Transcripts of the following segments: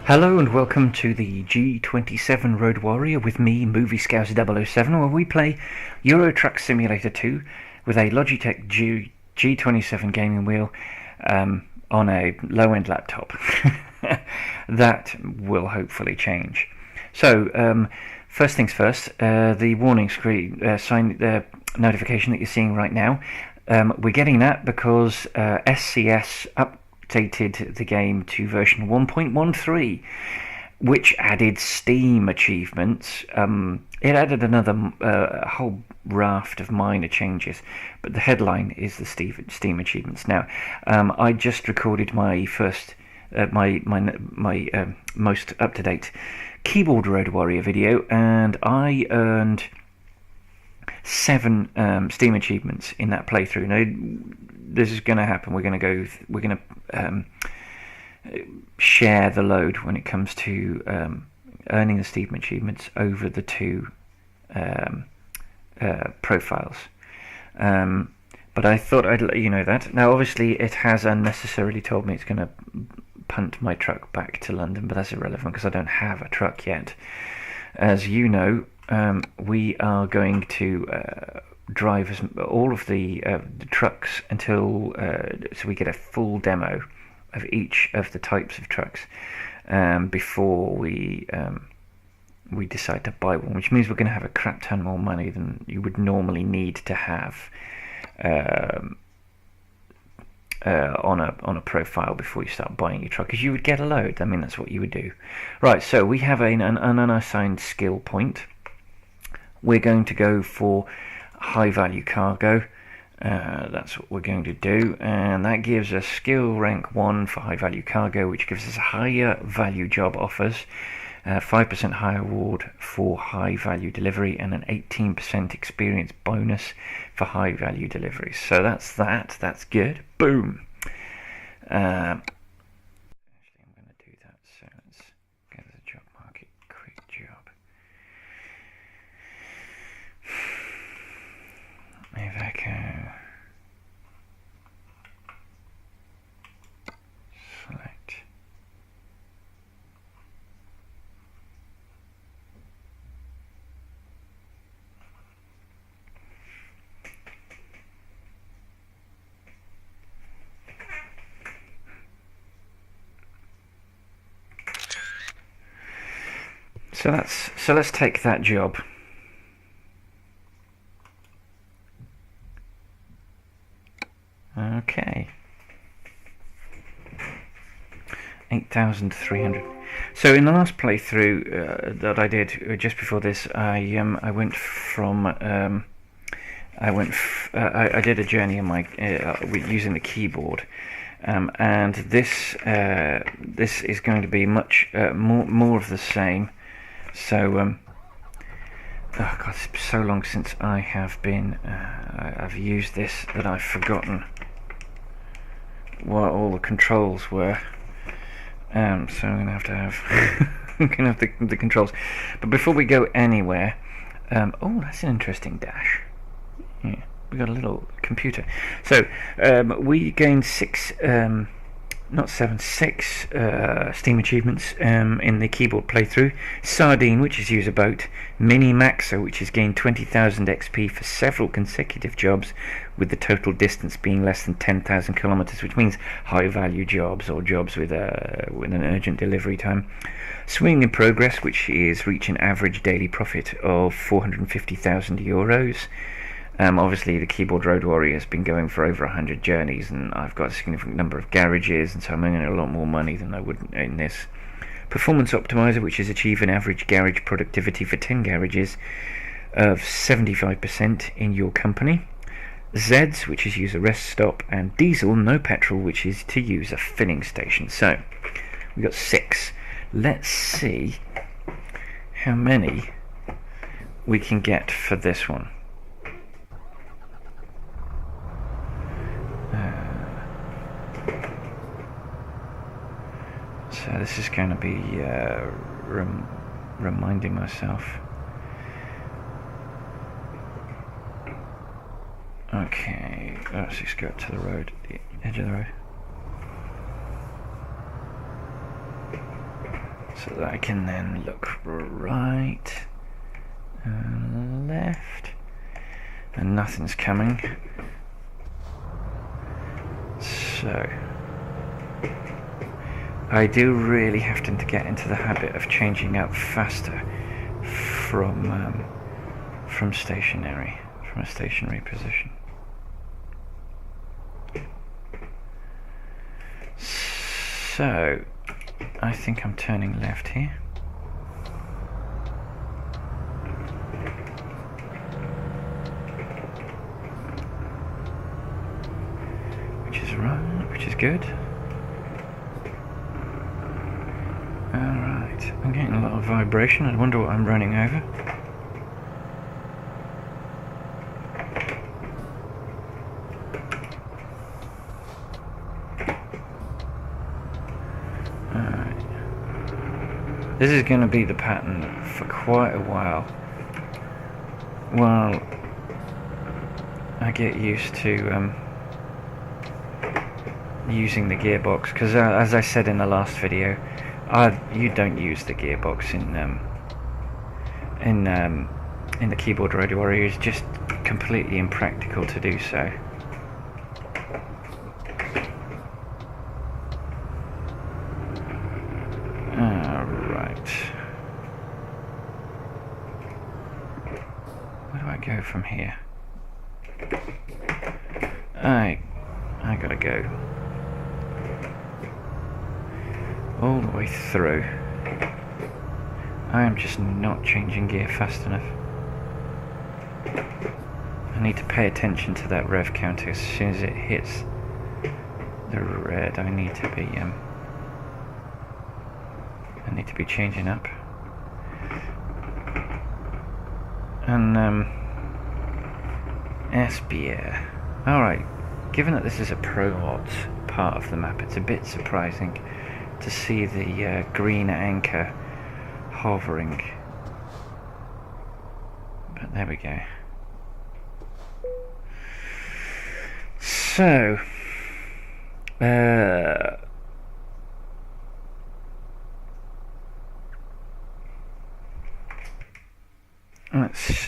Hello and welcome to the G27 Road Warrior with me, Movie Scouse 007, where we play Euro Truck Simulator 2 with a Logitech G27 gaming wheel on a low-end laptop. That will hopefully change. So, first things first, the warning screen notification that you're seeing right now, we're getting that because SCS updated the game to version 1.13, which added Steam achievements. It added another whole raft of minor changes, but the headline is the Steam achievements. Now, I just recorded my first, my most up-to-date keyboard Road Warrior video, and I earned 7 Steam achievements in that playthrough. Now, this is going to happen. We're going to share the load when it comes to earning the Steam achievements over the two profiles. But I thought I'd let you know that. Now, obviously, it has unnecessarily told me it's going to punt my truck back to London, but that's irrelevant because I don't have a truck yet. As you know, we are going to drive all of the trucks until so we get a full demo of each of the types of trucks before we decide to buy one, which means we're going to have a crap ton more money than you would normally need to have on a profile before you start buying your truck, because you would get a load. I mean, that's what you would do. Right, so we have an unassigned skill point. We're going to go for high value cargo. That's what we're going to do, and that gives us skill rank 1 for high value cargo, which gives us higher value job offers, 5% higher reward for high value delivery, and an 18% experience bonus for high value deliveries. So that's good. Boom. Actually, I'm going to do that, so let's go to the job market, quick job. Iveco. Select. So let's take that job. Okay. 8,300. So in the last playthrough that I did just before this, I did a journey in my using the keyboard, and this is going to be much more of the same. So oh God, it's been so long since I have been I've used this that I've forgotten what all the controls were. So I'm going to have I'm going to have the controls. But before we go anywhere, oh, that's an interesting dash. Yeah, we got a little computer. So we gained 6 Steam achievements in the keyboard playthrough. Sardine, which is use a boat. Mini Maxo, which has gained 20,000 XP for several consecutive jobs, with the total distance being less than 10,000 kilometers, which means high value jobs or jobs with an urgent delivery time. Swing in Progress, which is reaching average daily profit of 450,000 euros. Obviously, the keyboard Road Warrior has been going for over 100 journeys, and I've got a significant number of garages, and so I'm earning a lot more money than I would in this. Performance Optimizer, which has achieved an average garage productivity for 10 garages of 75% in your company. Zeds, which is use a rest stop, and Diesel, no petrol, which is to use a filling station. So, we've got 6. Let's see how many we can get for this one. So this is going to be reminding myself. Okay, let's just go up to the road, the edge of the road. so that I can then look right and left, and nothing's coming. So I do really have to get into the habit of changing up faster from a stationary position. So I think I'm turning left here. Which is right, which is good. Alright, I'm getting a lot of vibration. I wonder what I'm running over. This is going to be the pattern for quite a while I get used to using the gearbox, because as I said in the last video, you don't use the gearbox in the keyboard Road Warrior. It's just completely impractical to do so. Where do I go from here? I gotta go all the way through. I am just not changing gear fast enough. I need to pay attention to that rev counter. As soon as it hits the red, I need to be changing up. And Esbjerg. Alright, given that this is a ProMods part of the map, it's a bit surprising to see the green anchor hovering. But there we go. So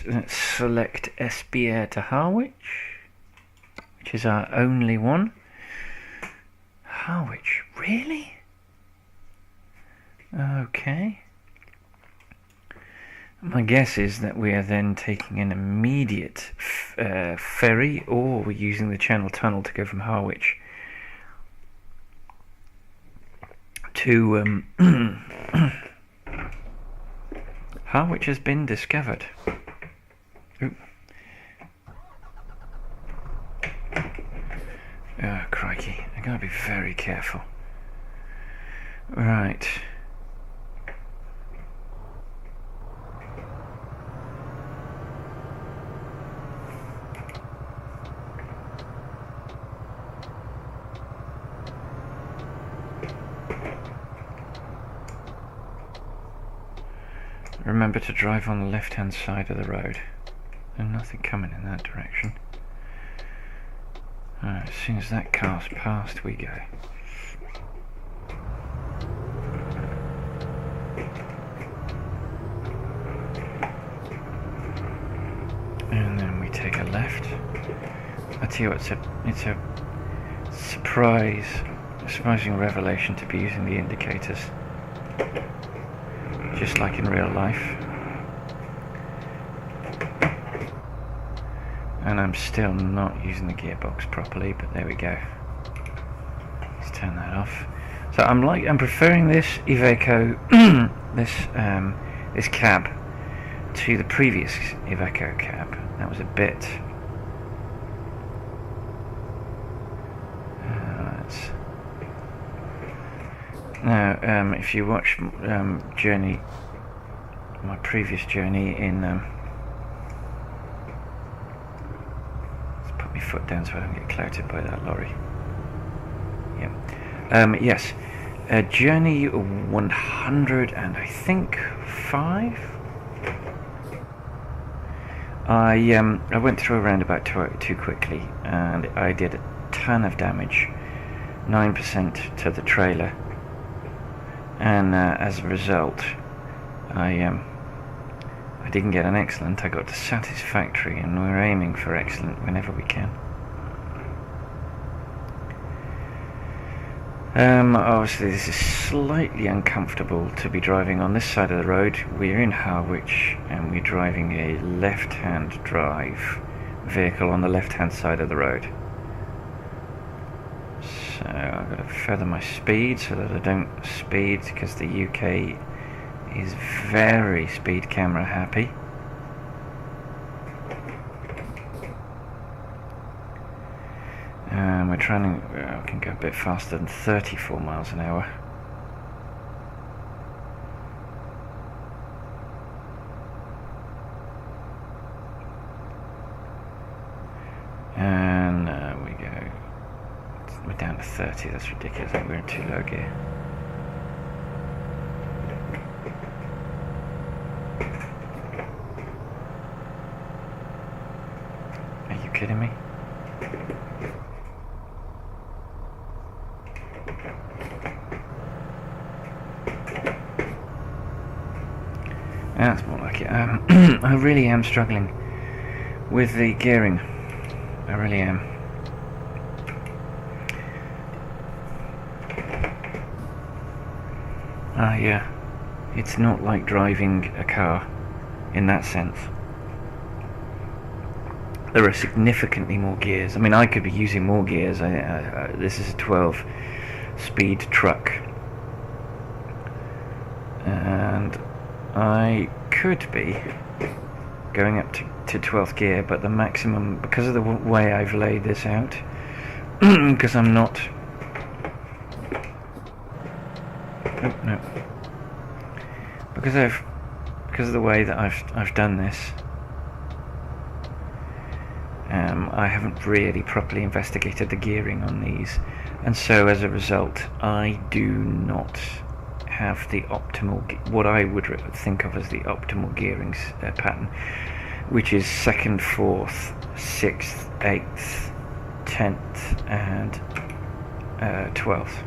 let's select Esbjerg to Harwich, which is our only one. Harwich, really? Okay. My guess is that we are then taking an immediate ferry, or we're using the Channel Tunnel to go from Harwich to Harwich has been discovered. Ooh. Oh, crikey. I gotta be very careful. Right. Remember to drive on the left-hand side of the road. There's nothing coming in that direction. Alright, as soon as that car's past, we go. And then we take a left. I tell you what, it's a surprising revelation to be using the indicators, just like in real life. And I'm still not using the gearbox properly, but there we go. Let's turn that off. So I'm preferring this Iveco this cab to the previous Iveco cab. That was a bit now if you watch my previous journey in let's put my foot down so I don't get clouted by that lorry. Yes, journey 100 and I think 5. I went through a roundabout too quickly, and I did a ton of damage, 9% to the trailer, and as a result, I didn't get an excellent. I got to satisfactory, and we're aiming for excellent whenever we can. Obviously this is slightly uncomfortable to be driving on this side of the road. We're in Harwich and we're driving a left-hand drive vehicle on the left-hand side of the road. So I've got to feather my speed so that I don't speed, because the UK is very speed camera happy. We're trying to, I can go a bit faster than 34 miles an hour. And we go, we're down to 30, that's ridiculous, I think we're in too low gear. Are you kidding me? That's more like it. I really am struggling with the gearing. I really am. Yeah. It's not like driving a car in that sense. There are significantly more gears. I mean, I could be using more gears. This is a 12-speed truck. And I could be going up to 12th gear, but the maximum, because of the way I've laid this out, because I'm not, oh no, because of the way that I've done this, I haven't really properly investigated the gearing on these, and so as a result I do not have the optimal, what I would think of as the optimal gearing pattern, which is 2nd, 4th, 6th, 8th, 10th and 12th,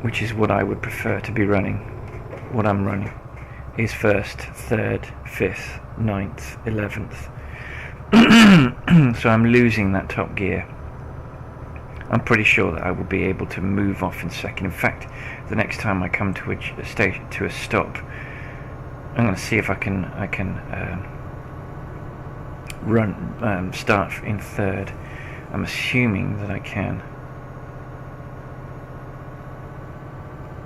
which is what I would prefer to be running. What I'm running is 1st, 3rd, 5th, 9th, 11th. So I'm losing that top gear. I'm pretty sure that I will be able to move off in 2nd. In fact, the next time I come to a station, to a stop, I'm going to see if I can start in 3rd. I'm assuming that I can.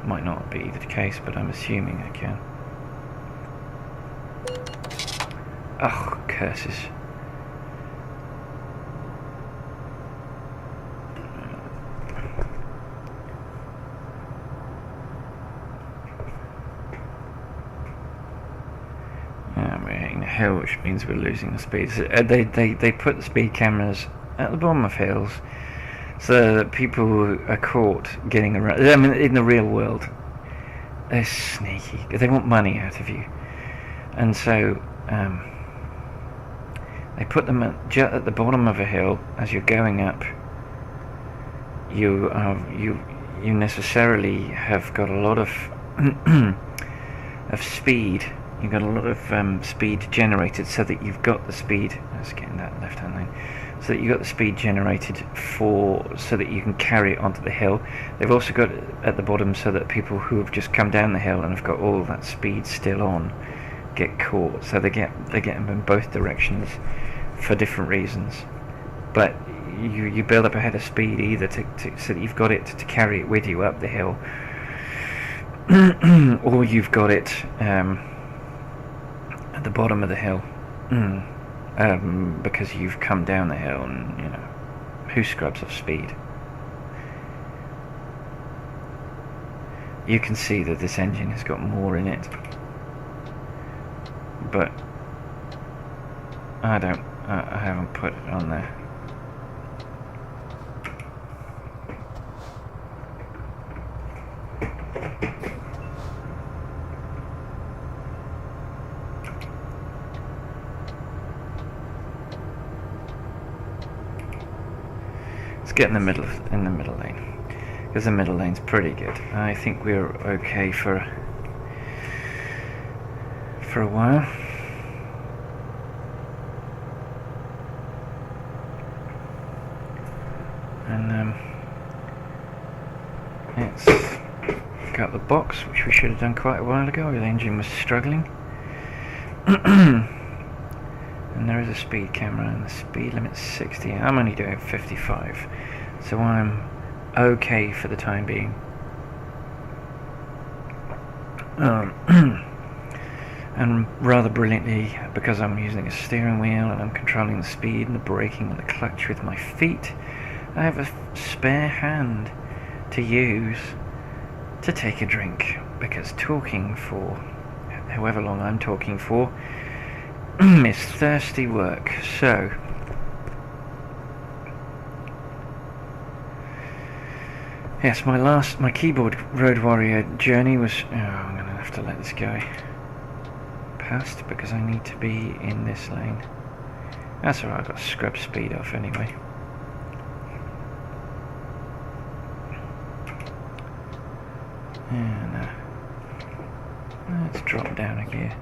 Might not be the case, but I'm assuming I can. Oh, curses. We're hitting a hill, which means we're losing the speed. So, they put the speed cameras at the bottom of hills so that people who are caught getting around, I mean, in the real world, they're sneaky. They want money out of you, and so they put them at the bottom of a hill as you're going up. You necessarily have got a lot of of speed. You've got a lot of speed generated, so that you've got the speed. Let's get in that left-hand lane. So that you've got the speed generated so that you can carry it onto the hill. They've also got it at the bottom so that people who have just come down the hill and have got all that speed still on get caught. So they get them in both directions for different reasons. But you build up a head of speed either so that you've got it to carry it with you up the hill, or you've got it at the bottom of the hill, because you've come down the hill, and you know, who scrubs off speed? You can see that this engine has got more in it, but I haven't put it on there. Let's get in the middle lane. because the middle lane's pretty good. I think we're okay for a while. And it's got the box, which we should have done quite a while ago. The engine was struggling. And there is a speed camera, and the speed limit's 60. I'm only doing 55, so I'm okay for the time being. And rather brilliantly, because I'm using a steering wheel and I'm controlling the speed and the braking and the clutch with my feet, I have a spare hand to use to take a drink, because talking for however long I'm talking for is thirsty work. So yes, my keyboard road warrior journey was I'm gonna have to let this guy past because I need to be in this lane. That's alright, I've got to scrub speed off anyway. And let's drop down a gear.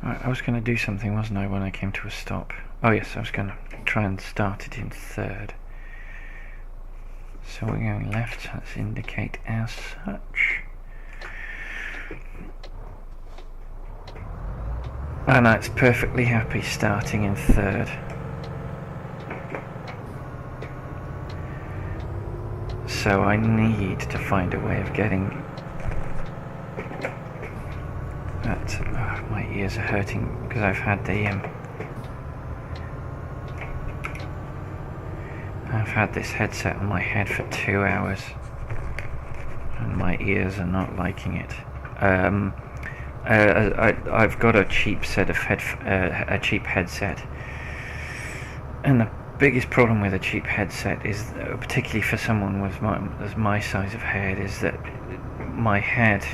Right, I was going to do something, wasn't I, when I came to a stop? Oh yes, I was going to try and start it in third. So we're going left, so let's indicate as such. And it's perfectly happy starting in third. So I need to find a way of getting that. Oh, my ears are hurting because I've had this headset on my head for 2 hours, and my ears are not liking it. I've got a cheap set of a cheap headset, and the biggest problem with a cheap headset is, particularly for someone with my size of head, is that my head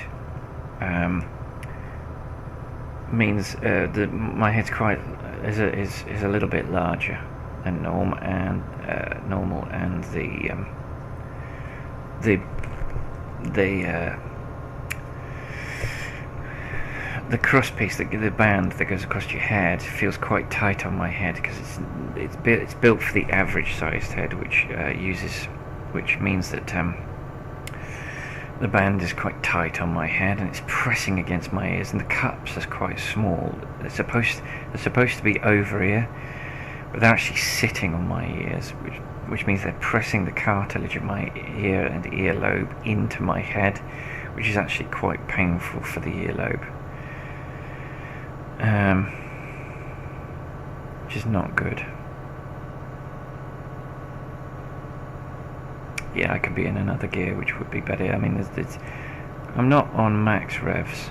means that my head's is a little bit larger than normal, and the crosspiece, the band that goes across your head, feels quite tight on my head because it's built for the average sized head, which means that the band is quite tight on my head and it's pressing against my ears, and the cups are quite small. They're supposed to be over ear, but they're actually sitting on my ears, which means they're pressing the cartilage of my ear and earlobe into my head, which is actually quite painful for the earlobe. Which is not good. Yeah, I could be in another gear, which would be better. I mean, I'm not on max revs,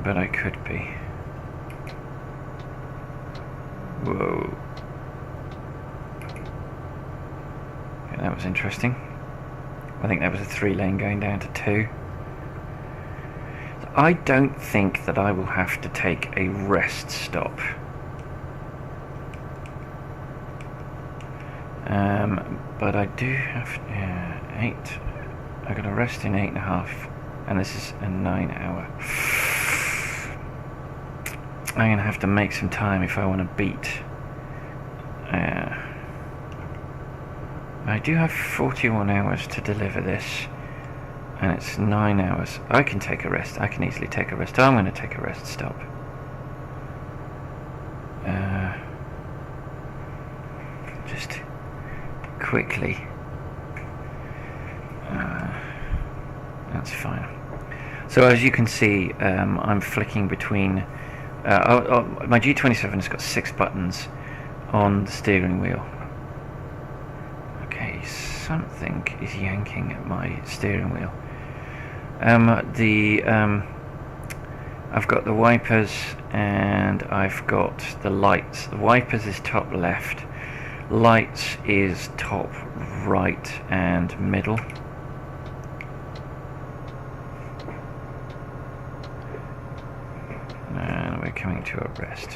but I could be. Whoa. Okay, that was interesting. I think that was a 3-lane going down to 2. I don't think that I will have to take a rest stop. But I do have 8. I got to rest in 8.5, and this is a 9-hour. I'm going to have to make some time if I want to beat. I do have 41 hours to deliver this, and it's 9 hours. I can take a rest. I can easily take a rest. I'm going to take a rest stop. Just quickly. That's fine. So as you can see, I'm flicking between. My G27 has got 6 buttons on the steering wheel. Okay, something is yanking at my steering wheel. I've got the wipers and I've got the lights. The wipers is top left, lights is top right and middle. coming to a rest.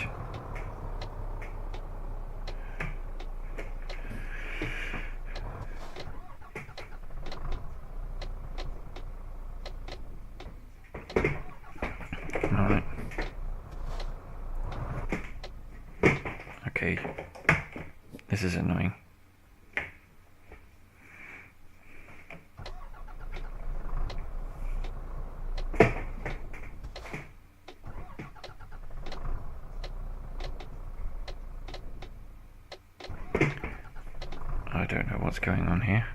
Alright. Okay. This is annoying. I don't know what's going on here.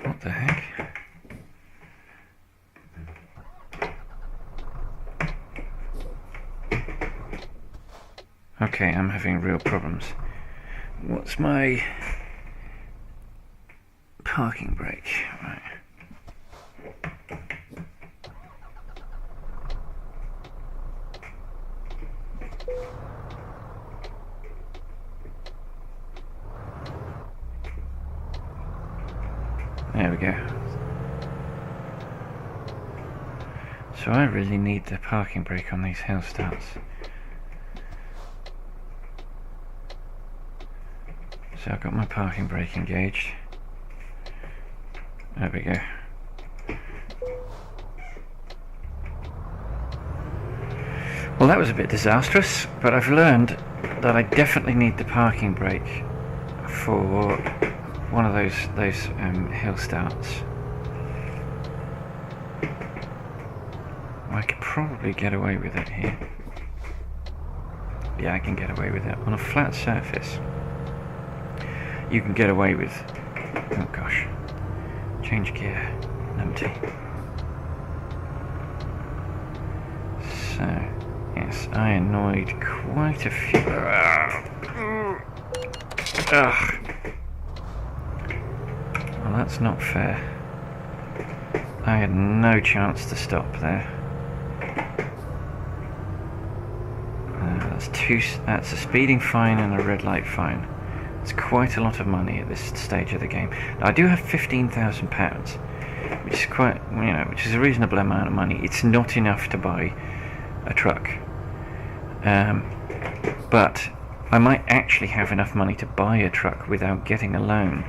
What the heck? Okay, I'm having real problems. What's my parking brake? Right. There we go. So I really need the parking brake on these hill starts. So I've got my parking brake engaged. There we go. Well, that was a bit disastrous, but I've learned that I definitely need the parking brake for one of those hill starts. I could probably get away with it here. Yeah, I can get away with it. On a flat surface, you can get away with... Oh gosh. Change gear. Empty. So, yes, I annoyed quite a few... Ugh. Well, that's not fair. I had no chance to stop there. That's a speeding fine and a red light fine. It's quite a lot of money at this stage of the game. Now, I do have £15,000, which is quite, which is a reasonable amount of money. It's not enough to buy a truck, but I might actually have enough money to buy a truck without getting a loan.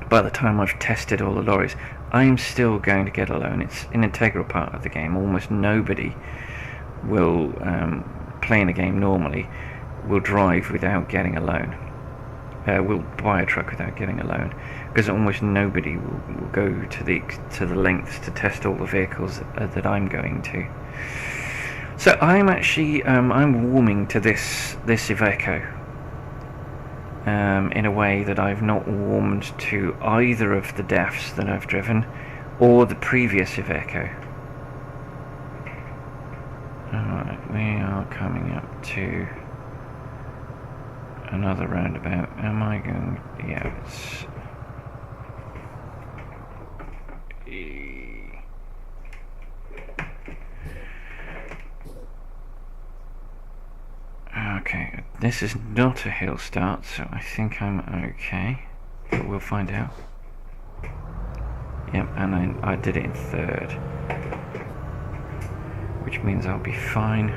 By the time I've tested all the lorries, I'm still going to get a loan. It's an integral part of the game. Almost nobody will, playing the game normally, will drive without getting a loan. Will buy a truck without getting a loan, because almost nobody will go to the lengths to test all the vehicles that I'm going to. So I'm actually I'm warming to this Iveco in a way that I've not warmed to either of the DAFs that I've driven or the previous Iveco. Alright, we are coming up to another roundabout. Am I going... Yeah, it's... Okay, this is not a hill start, so I think I'm okay. But we'll find out. Yep, and I did it in third, which means I'll be fine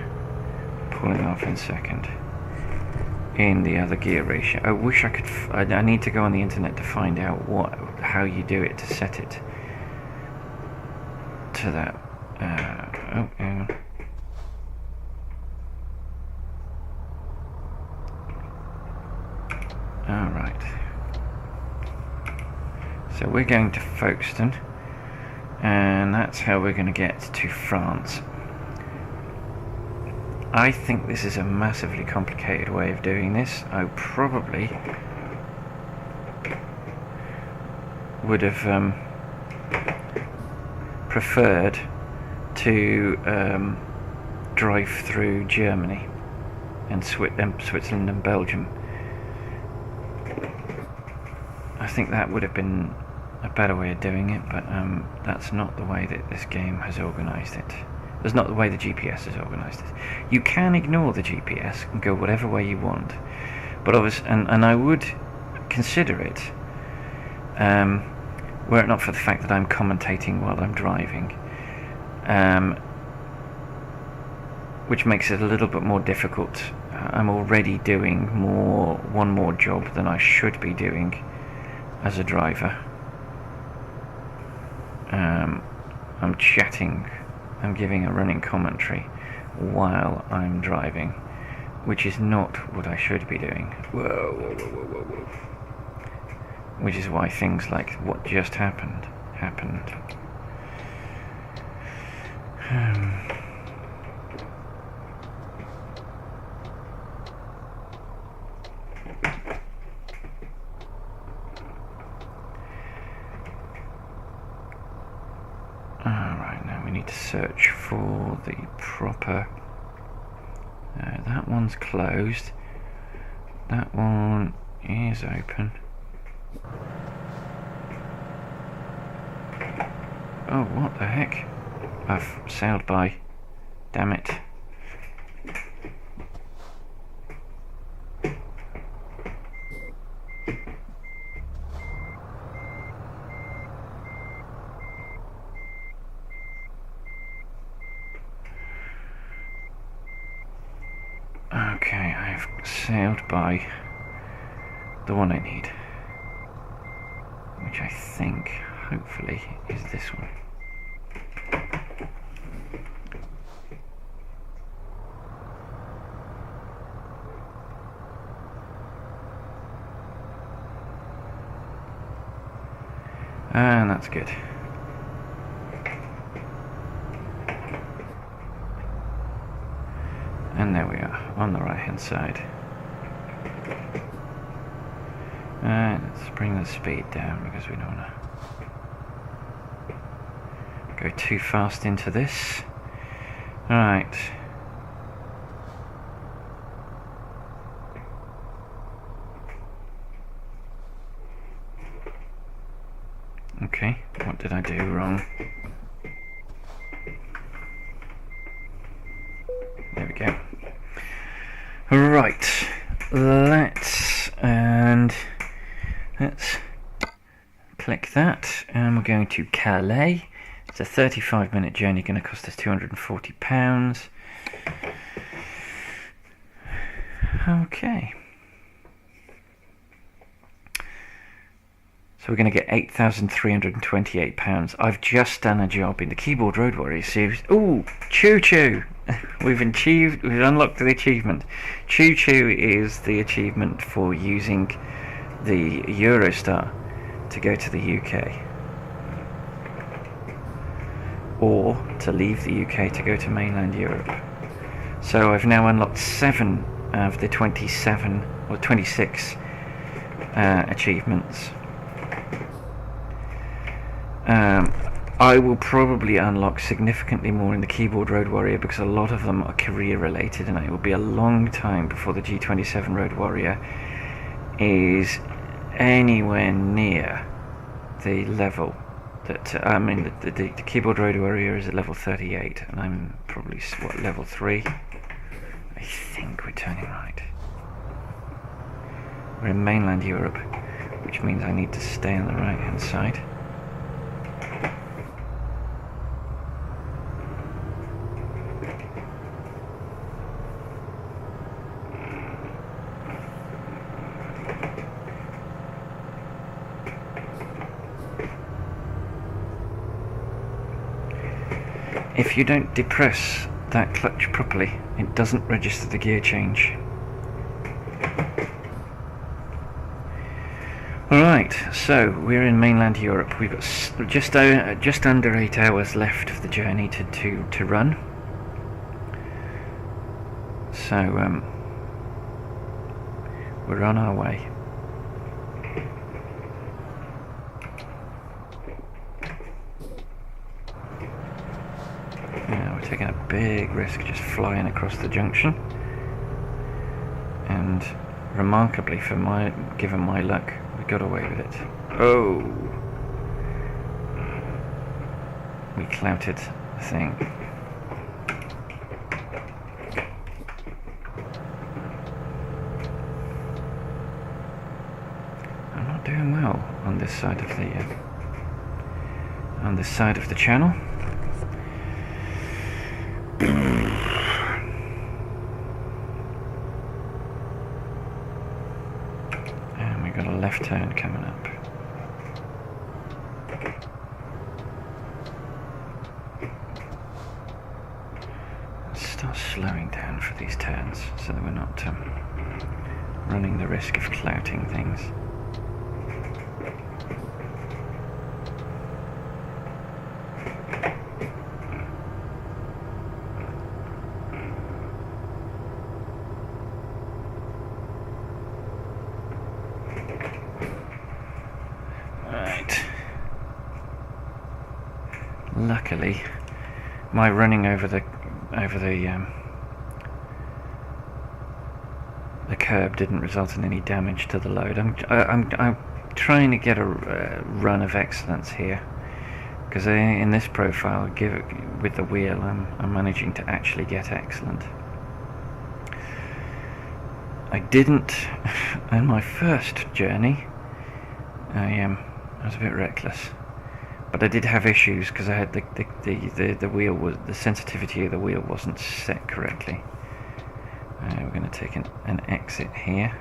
pulling off in second in the other gear ratio. I wish I could... I need to go on the internet to find out how you do it to set it to that. Alright. So we're going to Folkestone, and that's how we're going to get to France. I think this is a massively complicated way of doing this. I probably would have preferred to drive through Germany and Switzerland and Belgium. I think that would have been a better way of doing it, but that's not the way that this game has organised it. That's not the way the GPS has organised it. You can ignore the GPS and go whatever way you want, but obviously, and I would consider it were it not for the fact that I'm commentating while I'm driving, which makes it a little bit more difficult. I'm already doing one more job than I should be doing as a driver. I'm chatting, I'm giving a running commentary while I'm driving, which is not what I should be doing. Whoa. Which is why things like what just happened. Alright, now we need to search for the proper... that one's closed. That one is open. Oh, what the heck? I've sailed by. Damn it. Okay, I've sailed by the one I need, which I think, hopefully, is this one. And that's good. And there we are, on the right hand side. And let's bring the speed down because we don't want to go too fast into this. Right. Okay, what did I do wrong? There we go. Right, let's click that, and we're going to Calais. It's a 35-minute journey, going to cost us £240. Okay. So we're going to get £8,328. I've just done a job in the Keyboard Road Warrior series. Ooh, Choo Choo! We've unlocked the achievement. Choo Choo is the achievement for using the Eurostar to go to the UK, or to leave the UK to go to mainland Europe. So I've now unlocked 7 of the 27 or 26 achievements. I will probably unlock significantly more in the Keyboard Road Warrior because a lot of them are career related, and it will be a long time before the G27 Road Warrior is anywhere near the level that the Keyboard Road Warrior is at level 38, and I'm probably level 3. I think we're turning right. We're in mainland Europe, which means I need to stay on the right hand side. If you don't depress that clutch properly, it doesn't register the gear change. Alright, so we're in mainland Europe. We've got just under 8 hours left of the journey to run. So we're on our way. Taking a big risk just flying across the junction, and remarkably, given my luck, we got away with it. Oh, we clouted the thing. I'm not doing well. on this side of the channel. And we've got a left turn coming up. Start slowing down for these turns so that we're not running the risk of clouting things. Right. Luckily, my running over the curb didn't result in any damage to the load. I'm trying to get a run of excellence here, because in this profile, with the wheel, I'm managing to actually get excellent. I didn't on my first journey. I was a bit reckless, but I did have issues because I had the wheel was, the sensitivity of the wheel wasn't set correctly. We're going to take an exit here.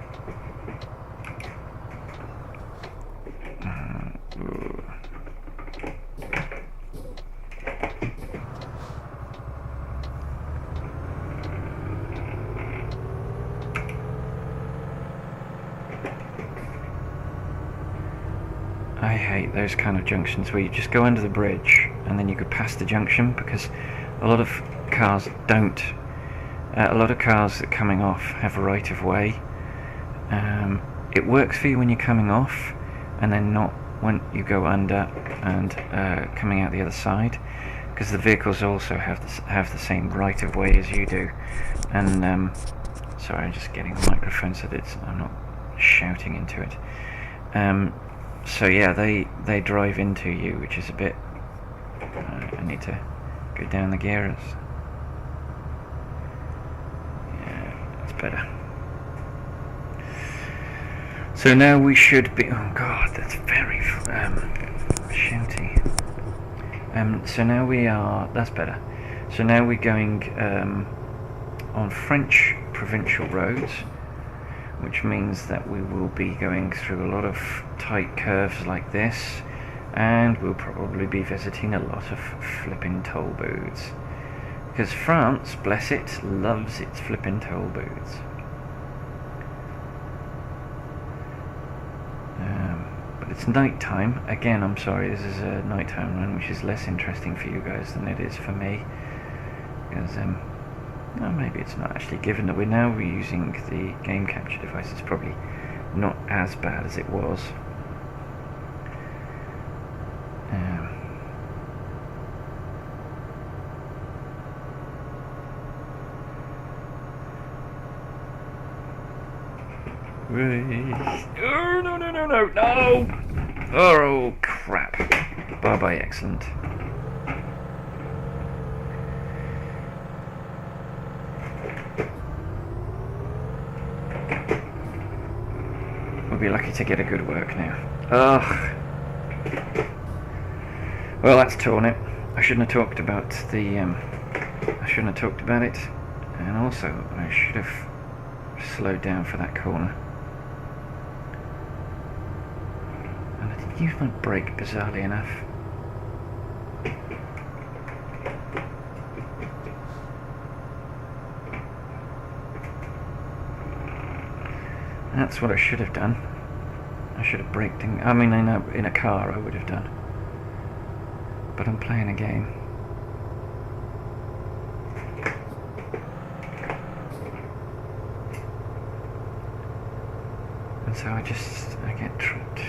I hate those kind of junctions where you just go under the bridge and then you go past the junction, because a lot of cars don't. A lot of cars that are coming off have a right of way. It works for you when you're coming off, and then not when you go under and coming out the other side, because the vehicles also have the same right of way as you do. And sorry, I'm just getting the microphone so that I'm not shouting into it. So yeah, they drive into you, which is a bit. I need to go down the gears. Better. So now we should be. Oh God, that's very shouty. So now we are. That's better. So now we're going on French provincial roads, which means that we will be going through a lot of tight curves like this, and we'll probably be visiting a lot of flipping toll booths. Because France, bless it, loves its flippin' toll booths. But it's night time. Again, I'm sorry, this is a nighttime run, which is less interesting for you guys than it is for me. Because, well, maybe it's not actually, given that we're now reusing the game capture device, it's probably not as bad as it was. Oh, no! Oh, crap. Bye-bye, excellent. We'll be lucky to get a good work now. Ugh. Well, that's torn it. I shouldn't have talked about the, I shouldn't have talked about it. And also, I should have slowed down for that corner. And I didn't use my brake, bizarrely enough. That's what I should have done. I should have braked in. I mean, in a car I would have done. But I'm playing a game. And so I get tripped.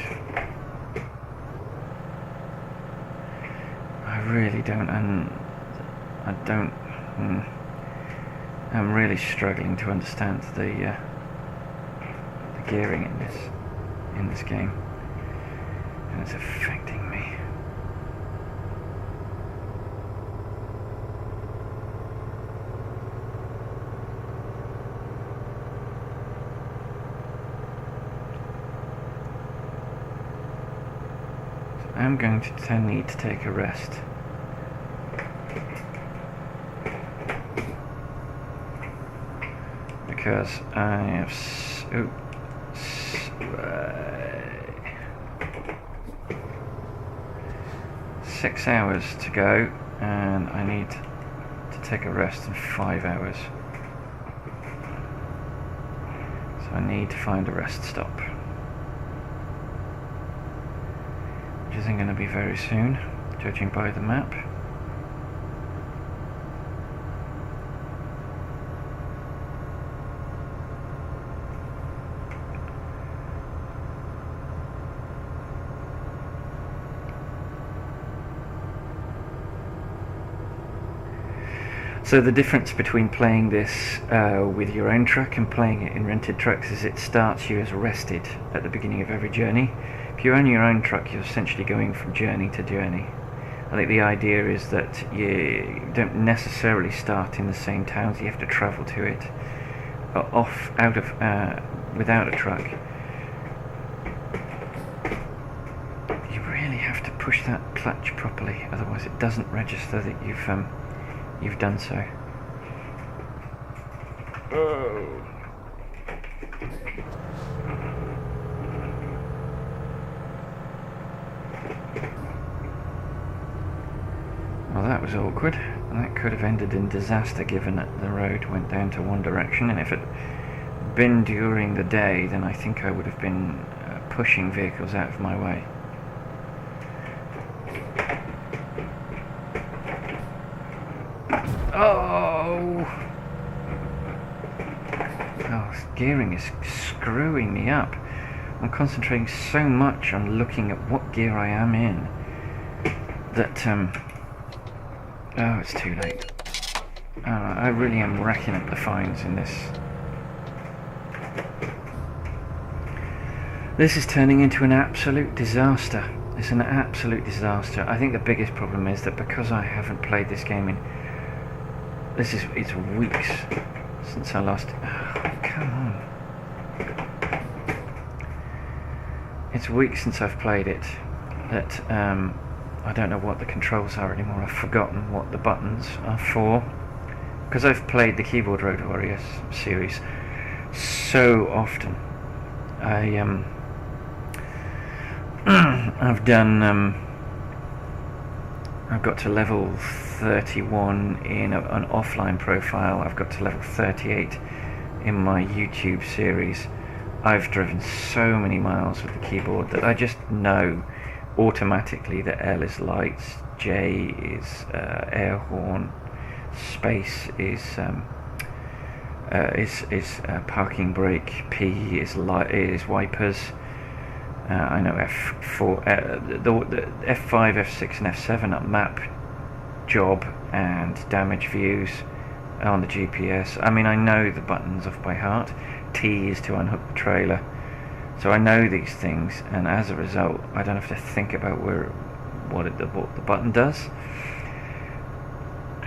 I really don't, and I don't. I'm really struggling to understand the gearing in this game, and it's affecting me. am going to need to take a rest. Because I have 6 hours to go, and I need to take a rest in 5 hours. So I need to find a rest stop, which isn't going to be very soon, judging by the map. So the difference between playing this with your own truck and playing it in rented trucks is it starts you as rested at the beginning of every journey. If you own your own truck, you're essentially going from journey to journey. I think the idea is that you don't necessarily start in the same towns. You have to travel to it without a truck. You really have to push that clutch properly, otherwise it doesn't register that you've done so. Oh. Well, that was awkward. That could have ended in disaster, given that the road went down to one direction, and if it had been during the day, then I think I would have been pushing vehicles out of my way. Oh, gearing is screwing me up. I'm concentrating so much on looking at what gear I am in that, oh, it's too late. I really am racking up the fines in this. This is turning into an absolute disaster. It's an absolute disaster. I think the biggest problem is that because I haven't played this game in... It's weeks since I last... Oh, come on. It's weeks since I've played it that I don't know what the controls are anymore. I've forgotten what the buttons are for. Because I've played the Keyboard Road Warriors series so often. I've got to level 31 in an offline profile. I've got to level 38 in my YouTube series. I've driven so many miles with the keyboard that I just know automatically that L is lights, J is air horn, space is parking brake, P is wipers. I know F4, the F5, F6 and F7 are map, job and damage views on the GPS. I mean, I know the buttons off by heart. T is to unhook the trailer. So I know these things, and as a result I don't have to think about what the button does.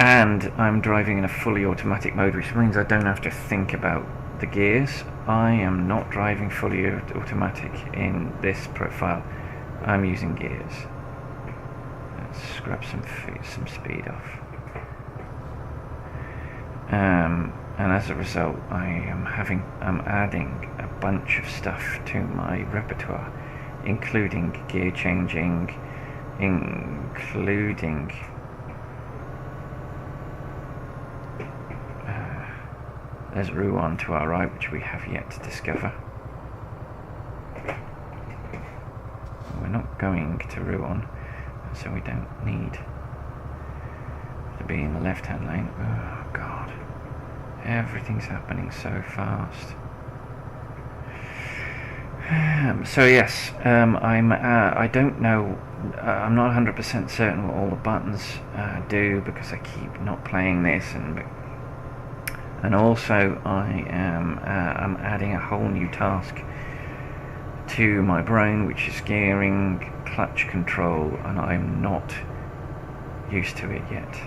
And I'm driving in a fully automatic mode, which means I don't have to think about the gears. I am not driving fully automatic in this profile. I'm using gears. Let's scrub some speed off. And as a result, I'm adding a bunch of stuff to my repertoire, including gear changing, including there's Rouen to our right, which we have yet to discover. We're not going to Rouen, so we don't need to be in the left-hand lane. Oh God, everything's happening so fast. So yes, I don't know. I'm not 100% certain what all the buttons do, because I keep not playing this, and also I'm adding a whole new task to my brain, which is gearing, clutch control, and I'm not used to it yet.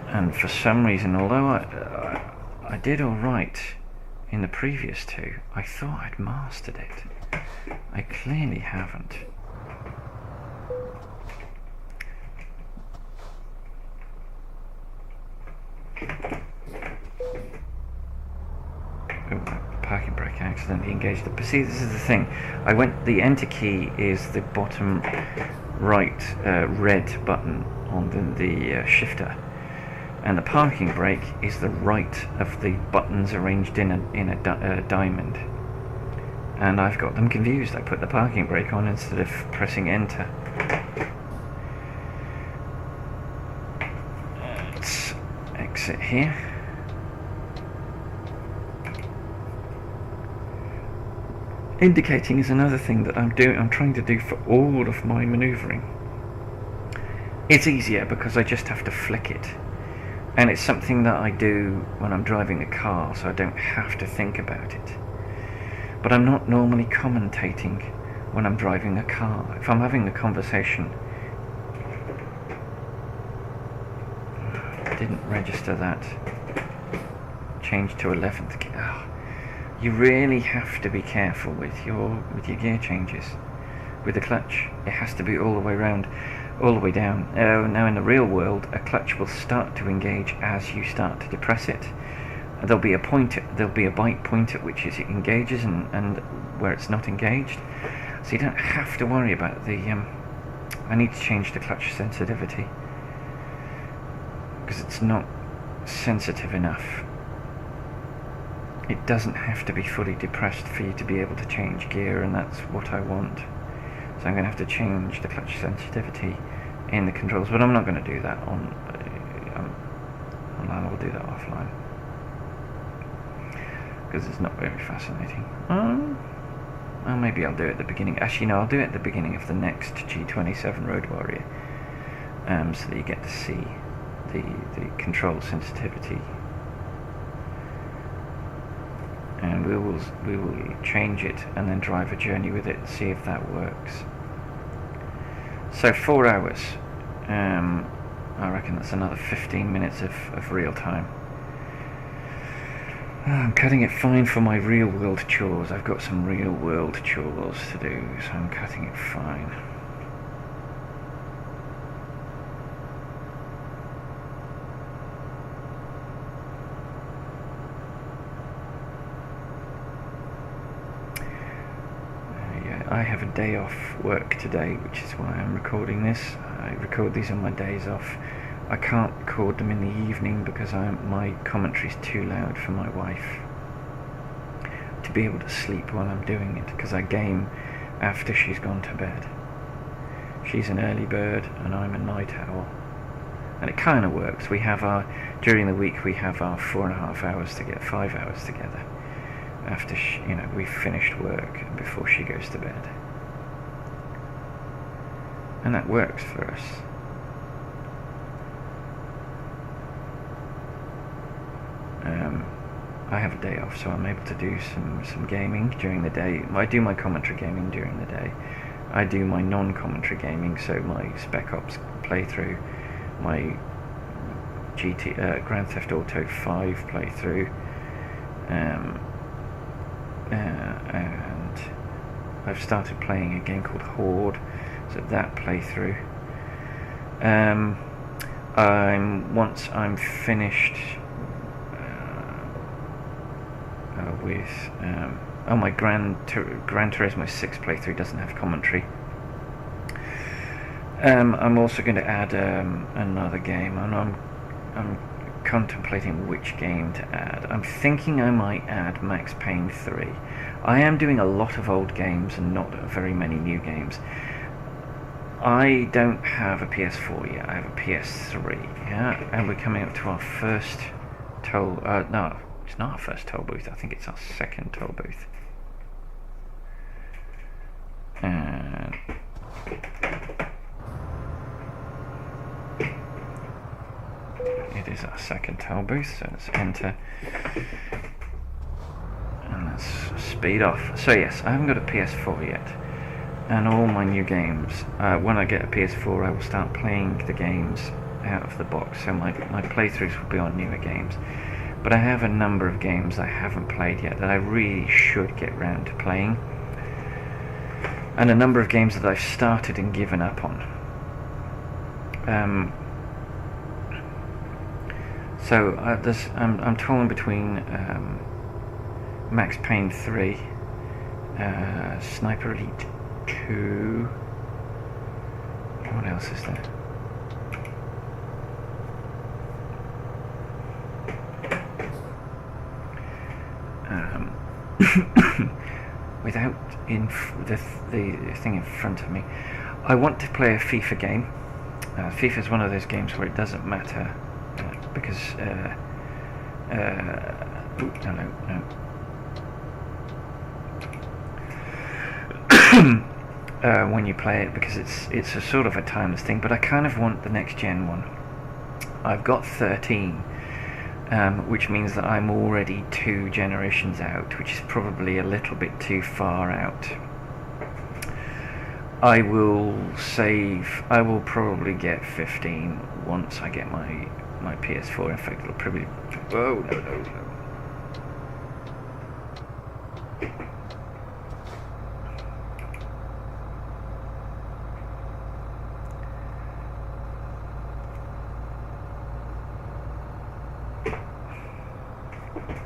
And for some reason, although I did all right in the previous two, I thought I'd mastered it. I clearly haven't. accidentally engaged it. But see, this is the thing. The enter key is the bottom right red button on the shifter, and the parking brake is the right of the buttons arranged in a diamond. And I've got them confused. I put the parking brake on instead of pressing enter. Let's exit here. Indicating is another thing that I'm trying to do for all of my manoeuvring. It's easier because I just have to flick it, and it's something that I do when I'm driving a car, so I don't have to think about it. But I'm not normally commentating when I'm driving a car. If I'm having a conversation, I didn't register that. Change to 11th gear. Oh. You really have to be careful with your gear changes. With the clutch, it has to be all the way round, all the way down. Now in the real world, a clutch will start to engage as you start to depress it. There'll be a bite point at which it engages and where it's not engaged. So you don't have to worry about the. I need to change the clutch sensitivity because it's not sensitive enough. It doesn't have to be fully depressed for you to be able to change gear, and that's what I want. So I'm going to have to change the clutch sensitivity in the controls, but I'm not going to do that online. I'll do that offline because it's not very fascinating. Well, maybe I'll do it at the beginning. Actually, no, I'll do it at the beginning of the next G27 Road Warrior, so that you get to see the control sensitivity. And we will change it and then drive a journey with it and see if that works. So 4 hours. I reckon that's another 15 minutes of real time. I'm cutting it fine for my real world chores. I've got some real world chores to do, so I'm cutting it fine. I have a day off work today, which is why I'm recording this. I record these on my days off. I can't record them in the evening because my commentary's too loud for my wife to be able to sleep while I'm doing it, because I game after she's gone to bed. She's an early bird and I'm a night owl. And it kind of works. During the week we have our 4.5 hours to get 5 hours together. After we've finished work and before she goes to bed, and that works for us. I have a day off, so I'm able to do some gaming during the day. I do my commentary gaming during the day. I do my non-commentary gaming, so my Spec Ops playthrough, my Grand Theft Auto 5 playthrough. And I've started playing a game called Horde, so that playthrough. Once I'm finished with my Gran Turismo 6 playthrough doesn't have commentary. I'm also going to add another game, and I'm contemplating which game to add. I'm thinking I might add Max Payne 3. I am doing a lot of old games and not very many new games. I don't have a PS4 yet, I have a PS3, yeah, and we're coming up to our first toll, no, it's not our first toll booth, I think it's our second toll booth. And it is our second toll booth, so let's enter and let's speed off. So yes, I haven't got a PS4 yet, and all my new games, when I get a PS4 I will start playing the games out of the box, so my playthroughs will be on newer games. But I have a number of games I haven't played yet that I really should get round to playing, and a number of games that I've started and given up on. So I'm torn between Max Payne 3, Sniper Elite 2. What else is there? Without the thing in front of me, I want to play a FIFA game. FIFA is one of those games where it doesn't matter because when you play it, because it's a sort of a timeless thing. But I kind of want the next gen one. I've got 13, which means that I'm already 2 generations out, which is probably a little bit too far out. I will probably get 15 once I get my PS4. In fact, it'll probably... Oh, no.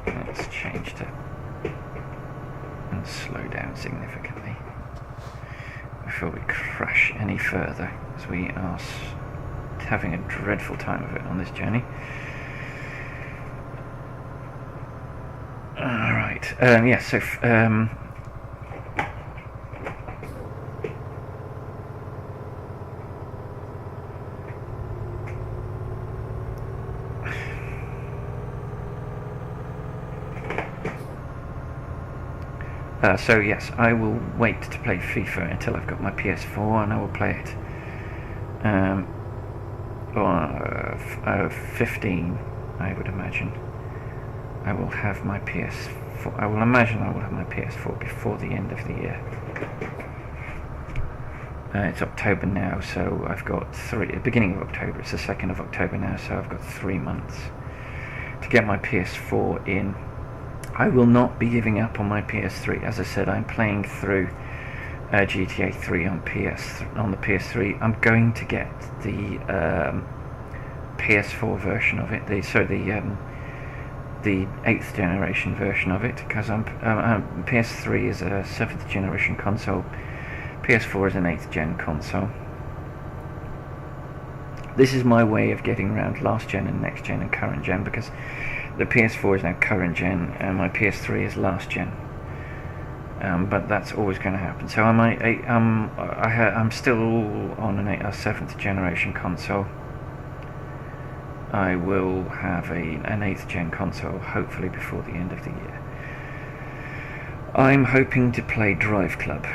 Let's change to and slow down significantly before we crash any further, as we are having a dreadful time of it on this journey. Alright, yeah, so so yes, I will wait to play FIFA until I've got my PS4, and I will play it. 15, I would imagine. I will have my PS4. I will imagine I will have my PS4 before the end of the year. It's October now, so I've got beginning of October. It's the 2nd of October now, so I've got 3 months to get my PS4 in. I will not be giving up on my PS3. As I said, I'm playing through GTA 3 on the PS3. I'm going to get the PS4 version of it. The 8th generation version of it, because PS3 is a 7th generation console. PS4 is an 8th gen console. This is my way of getting around last gen and next gen and current gen, because the PS4 is now current gen and my PS3 is last gen. But that's always going to happen. So I'm still on a 7th generation console. I will have an 8th gen console hopefully before the end of the year. I'm hoping to play Drive Club.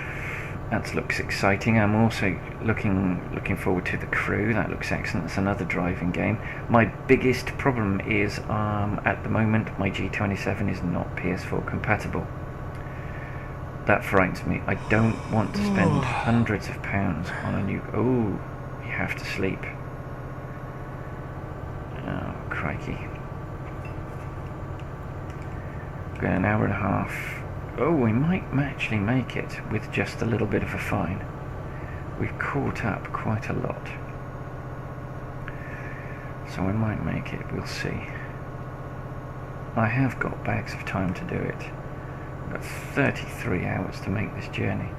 That looks exciting. I'm also looking forward to The Crew. That looks excellent. It's another driving game. My biggest problem is at the moment my G27 is not PS4 compatible. That frightens me. I don't want to spend hundreds of pounds on a new... Oh, you have to sleep. Oh, crikey. Got an hour and a half. Oh, we might actually make it with just a little bit of a fine. We've caught up quite a lot. So we might make it, we'll see. I have got bags of time to do it. I've got 33 hours to make this journey.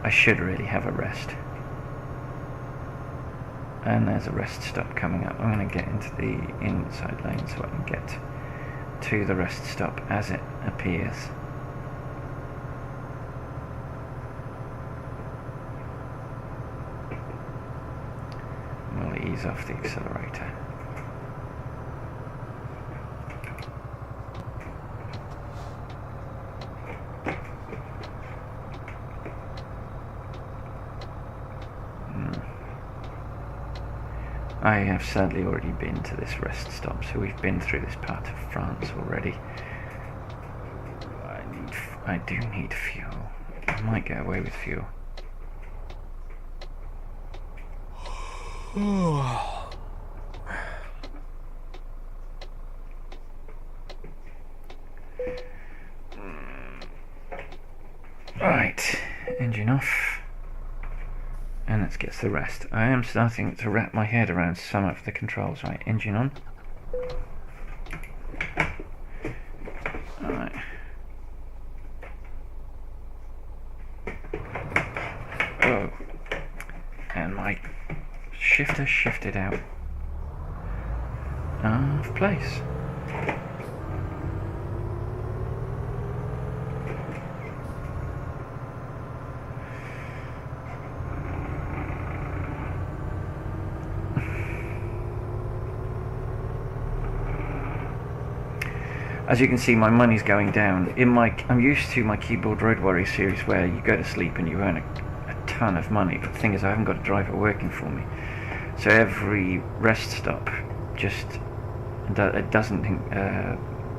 I should really have a rest. And there's a rest stop coming up. I'm going to get into the inside lane so I can get to the rest stop as it appears. We'll ease off the accelerator. I have sadly already been to this rest stop, so we've been through this part of France already. I do need fuel. I might get away with fuel. Right, engine off. And let's get to the rest. I am starting to wrap my head around some of the controls. Right, engine on. Alright. just shifted out of place. As you can see, my money's going down. I'm used to my Keyboard Road Warrior series where you go to sleep and you earn a ton of money, but the thing is I haven't got a driver working for me. So every rest stop just it doesn't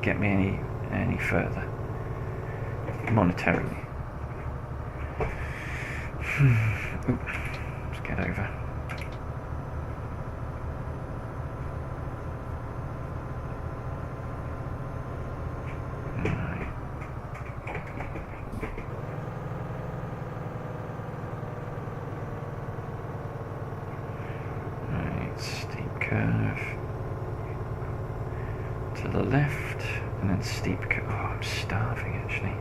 get me any further monetarily. Let's get over. Curve to the left and then steep curve. Oh, I'm starving actually.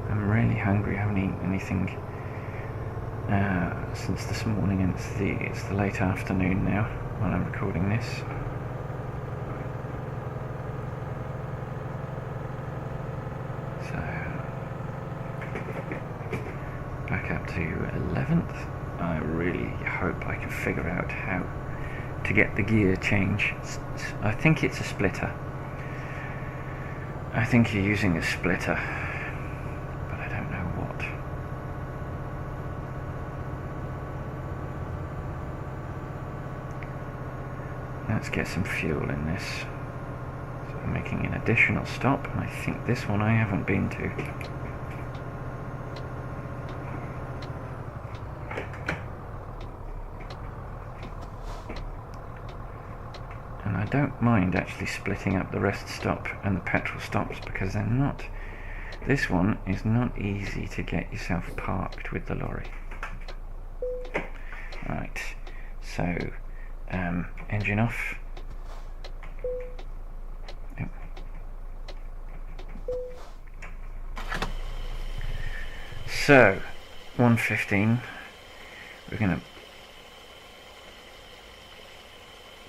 I'm really hungry. I haven't eaten anything since this morning, and it's the late afternoon now while I'm recording this. So back up to 11th. I really hope I can figure out how to get the gear change. I think it's a splitter. I think you're using a splitter, but I don't know what. Let's get some fuel in this. So I'm making an additional stop, and I think this one I haven't been to. I don't mind actually splitting up the rest stop and the petrol stops, because they're not. This one is not easy to get yourself parked with the lorry. Right, so engine off. Yep. So 115. We're going to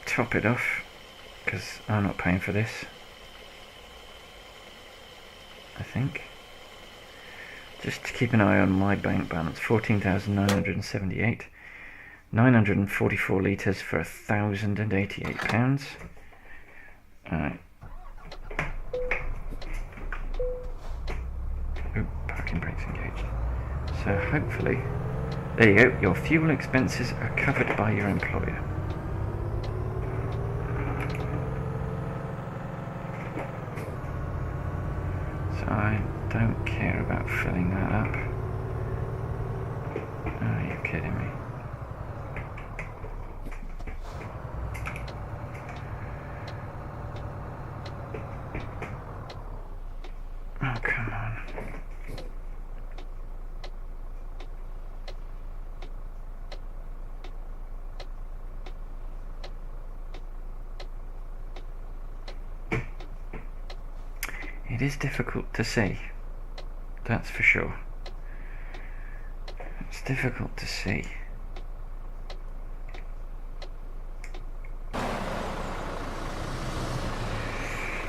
top it off, because I'm not paying for this, I think. Just to keep an eye on my bank balance, 14,978, 944 litres for £1,088. Alright. Oh, parking brakes engaged. So hopefully, there you go, your fuel expenses are covered by your employer. I don't care about filling that up. Are you kidding me? Oh, come on. It is difficult to see, that's for sure. It's difficult to see.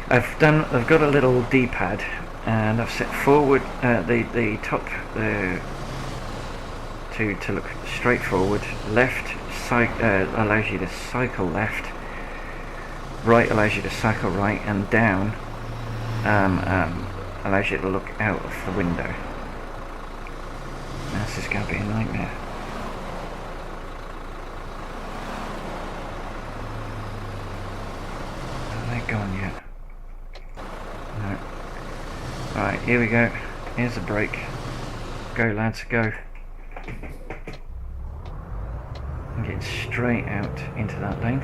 I've got a little D-pad, and I've set forward the top to look straight forward. Left allows you to cycle left. Right allows you to cycle right, and down allows you to look out of the window. This is going to be a nightmare. Are they gone yet? No. Right, here we go. Here's the brake. Go lads, go. And get straight out into that lane.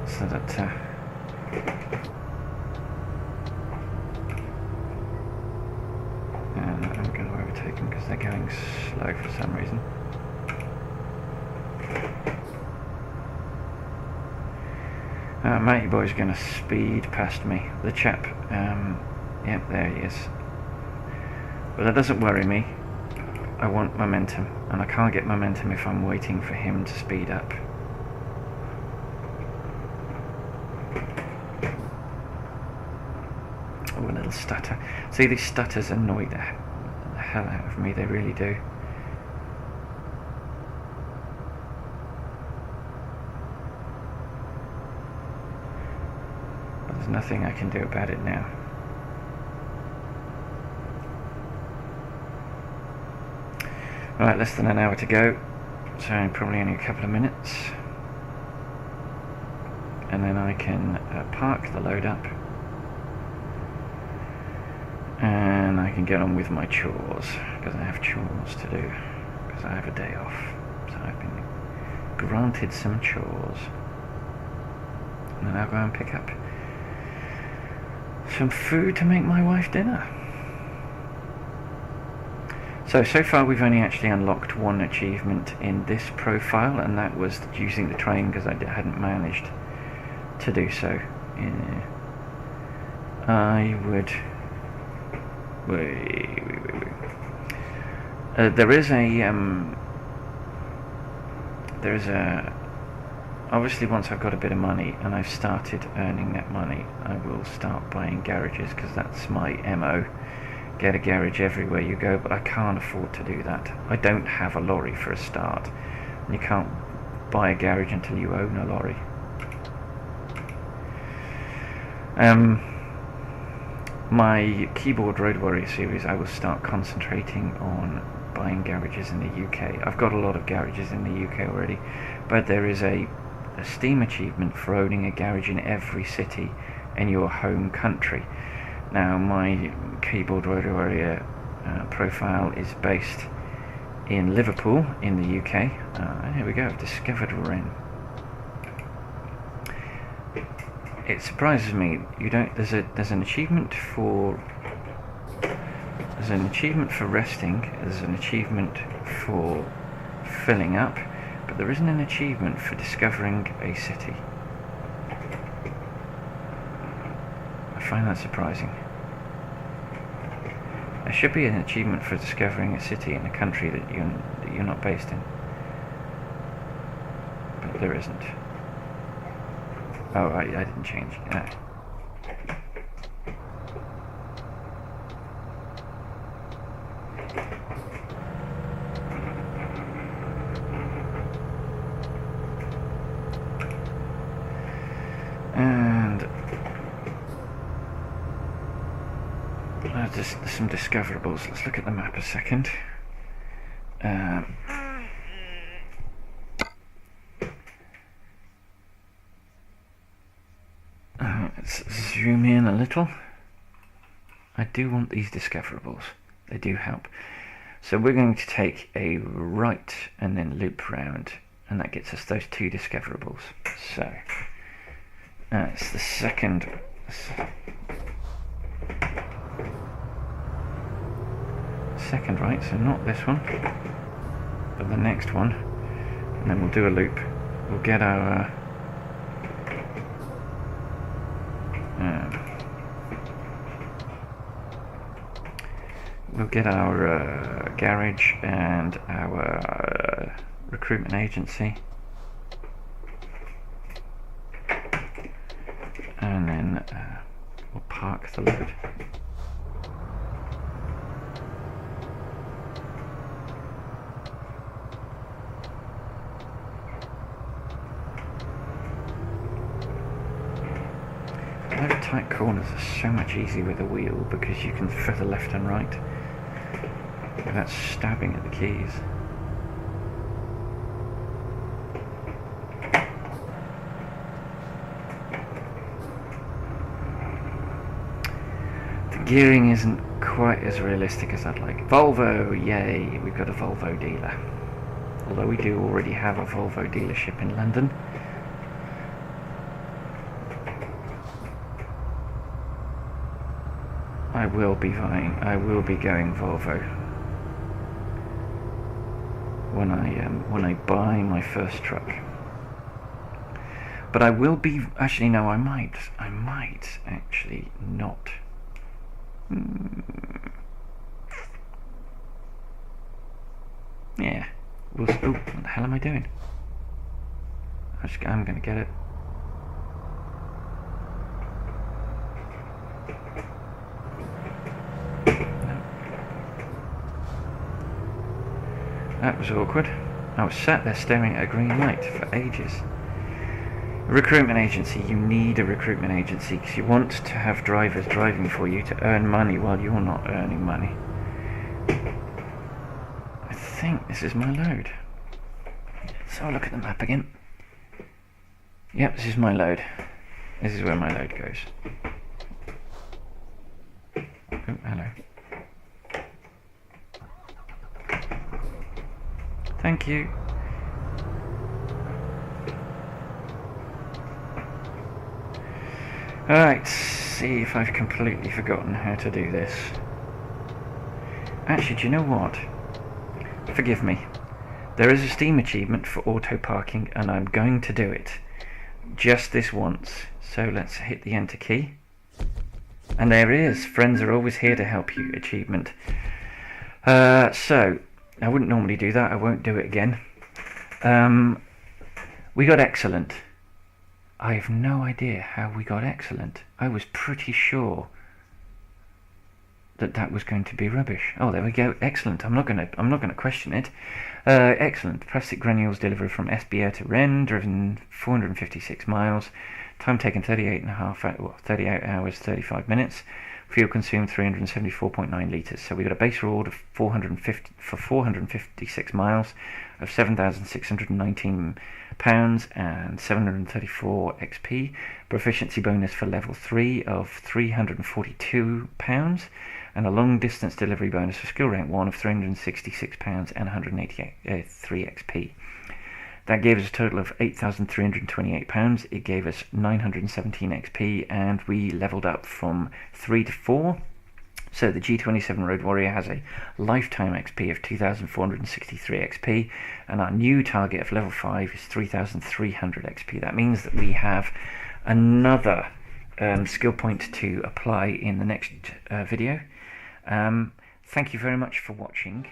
So that and I'm going to overtake them because they're going slow for some reason. Matey boy's going to speed past me. The chap, yep, there he is. But that doesn't worry me, I want momentum, and I can't get momentum if I'm waiting for him to speed up. Oh, a little stutter. See, these stutters annoy the hell out of me, they really do. But there's nothing I can do about it now. Right, less than an hour to go, so probably only a couple of minutes, and then I can park the load up, and I can get on with my chores, because I have chores to do, because I have a day off, so I've been granted some chores, and then I'll go and pick up some food to make my wife dinner. So far we've only actually unlocked one achievement in this profile, and that was using the train, because I hadn't managed to do so. Yeah. I would... Wait. There is a... Obviously once I've got a bit of money and I've started earning that money, I will start buying garages, because that's my MO. Get a garage everywhere you go, but I can't afford to do that. I don't have a lorry for a start, and you can't buy a garage until you own a lorry. My Keyboard Road Warrior series, I will start concentrating on buying garages in the UK. I've got a lot of garages in the UK already, but there is a Steam achievement for owning a garage in every city in your home country. Now, my Keyboard Road Warrior profile is based in Liverpool, in the UK. Here we go, I've discovered Rennes. It surprises me. There's an achievement for resting. There's an achievement for filling up, but there isn't an achievement for discovering a city. I find that surprising. There should be an achievement for discovering a city in a country that you're not based in, but there isn't. Oh, I didn't change. And just some discoverables. Let's look at the map a second. Let's zoom in a little. I do want these discoverables. They do help. So we're going to take a right and then loop round, and that gets us those two discoverables. So it's the second right, so not this one, but the next one, and then we'll do a loop. We'll get our garage and our recruitment agency, and then we'll park the load. Those tight corners are so much easier with a wheel, because you can feather left and right without stabbing at the keys. The gearing isn't quite as realistic as I'd like. Volvo, yay, we've got a Volvo dealer. Although we do already have a Volvo dealership in London. I will be going Volvo when I buy my first truck. But I will be, actually no, I might actually not. Yeah. What the hell am I doing? I'm going to get it. No. That was awkward. I was sat there staring at a green light for ages. A recruitment agency. You need a recruitment agency because you want to have drivers driving for you to earn money while you're not earning money. I think this is my load. So I'll look at the map again. Yep, this is my load. This is where my load goes. Oh, hello. Thank you. Alright, see if I've completely forgotten how to do this. Actually, do you know what? Forgive me. There is a Steam achievement for auto parking and I'm going to do it. Just this once. So let's hit the enter key. And there it is. Friends are always here to help you achievement. So, I wouldn't normally do that. I won't do it again. We got excellent. I have no idea how we got excellent. I was pretty sure that was going to be rubbish. Oh, there we go. Excellent. I'm not gonna question it. Excellent. Plastic granules delivered from Esbjerg to Rennes, driven 456 miles. Time taken 38 hours, 35 minutes. Fuel consumed 374.9 litres. So we got a base reward of 456 miles of £7,619 and 734 XP. Proficiency bonus for level 3 of £342 and a long distance delivery bonus for skill rank 1 of £366 and 183 XP. That gave us a total of £8,328. It gave us 917 XP and we leveled up from 3 to 4. So the G27 Road Warrior has a lifetime XP of 2,463 XP and our new target of level 5 is 3,300 XP. That means that we have another skill point to apply in the next video. Thank you very much for watching.